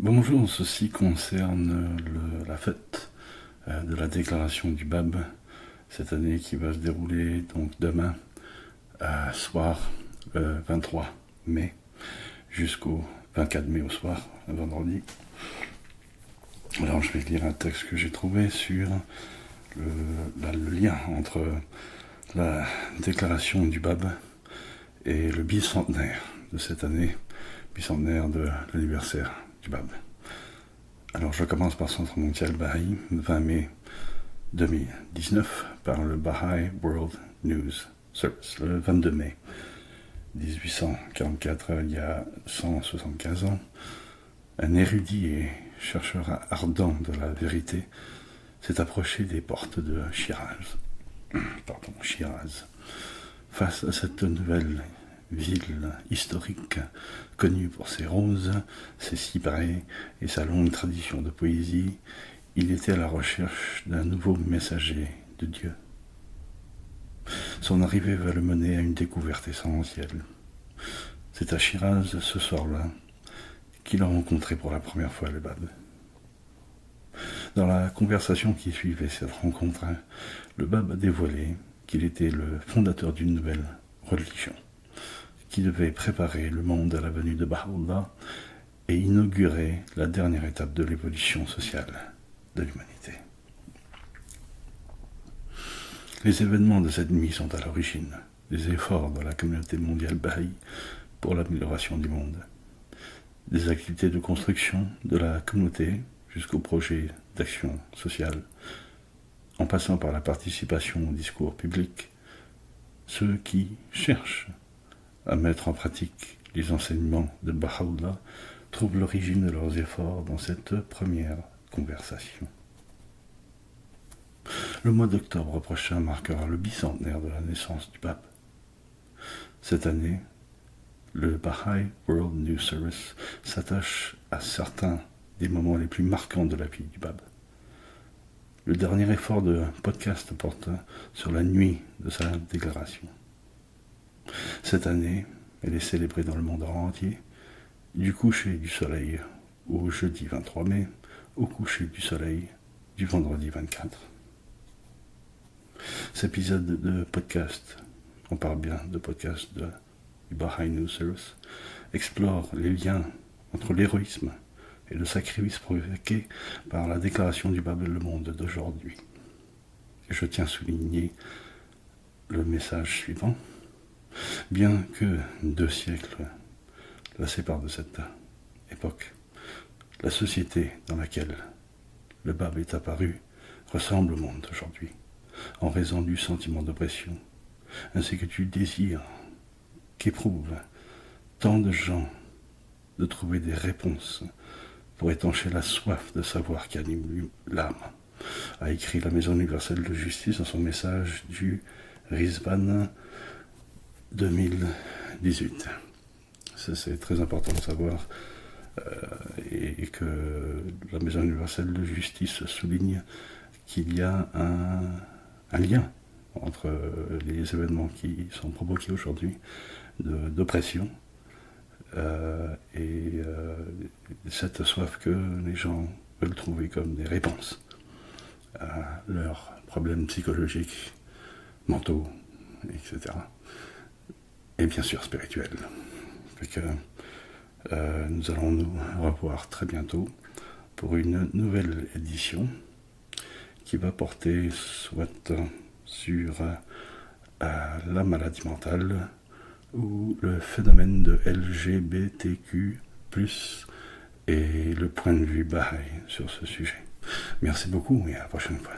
Bonjour, ceci concerne la fête de la déclaration du Bab, cette année qui va se dérouler donc demain soir, 23 mai, jusqu'au 24 mai au soir, vendredi. Alors je vais lire un texte que j'ai trouvé sur le lien entre la déclaration du Bab et le bicentenaire de cette année, bicentenaire de l'anniversaire du Bab. Alors je commence par Centre mondial Baha'i, 20 mai 2019, par le Baha'i World News Service, le 22 mai 1844, il y a 175 ans. Un érudit et chercheur ardent de la vérité s'est approché des portes de Shiraz. Face à cette nouvelle ville historique, connue pour ses roses, ses cyprès et sa longue tradition de poésie, il était à la recherche d'un nouveau messager de Dieu. Son arrivée va le mener à une découverte essentielle. C'est à Shiraz, ce soir-là, qu'il a rencontré pour la première fois le Bab. Dans la conversation qui suivait cette rencontre, le Bab a dévoilé qu'il était le fondateur d'une nouvelle religion, qui devait préparer le monde à la venue de Baha'u'llah et inaugurer la dernière étape de l'évolution sociale de l'humanité. Les événements de cette nuit sont à l'origine des efforts de la communauté mondiale Baha'i pour l'amélioration du monde. Des activités de construction de la communauté jusqu'aux projets d'action sociale, en passant par la participation au discours public, ceux qui cherchent à mettre en pratique les enseignements de Baha'u'llah trouvent l'origine de leurs efforts dans cette première conversation. Le mois d'octobre prochain marquera le bicentenaire de la naissance du Bab. Cette année, le Baha'i World News Service s'attache à certains des moments les plus marquants de la vie du Bab. Le dernier effort de podcast porte sur la nuit de sa déclaration. Cette année, elle est célébrée dans le monde entier, du coucher du soleil au jeudi 23 mai, au coucher du soleil du vendredi 24. Cet épisode de podcast, on parle bien de podcast du Baha'i News Service, explore les liens entre l'héroïsme et le sacrifice provoqué par la déclaration du Bab le monde d'aujourd'hui. Et je tiens à souligner le message suivant. Bien que 2 siècles la séparent de cette époque, la société dans laquelle le Bab est apparu ressemble au monde d'aujourd'hui, en raison du sentiment d'oppression, ainsi que du désir qu'éprouvent tant de gens de trouver des réponses pour étancher la soif de savoir qui anime l'âme, a écrit la Maison universelle de justice dans son message du Rizvan 2018. Ça, c'est très important de savoir et que la Maison universelle de justice souligne qu'il y a un lien entre les événements qui sont provoqués aujourd'hui d'oppression et cette soif que les gens veulent trouver comme des réponses à leurs problèmes psychologiques, mentaux, etc. Et bien sûr spirituels. Fait que nous allons nous revoir très bientôt pour une nouvelle édition qui va porter soit sur la maladie mentale ou le phénomène de LGBTQ+, et le point de vue Baha'i sur ce sujet. Merci beaucoup et à la prochaine fois.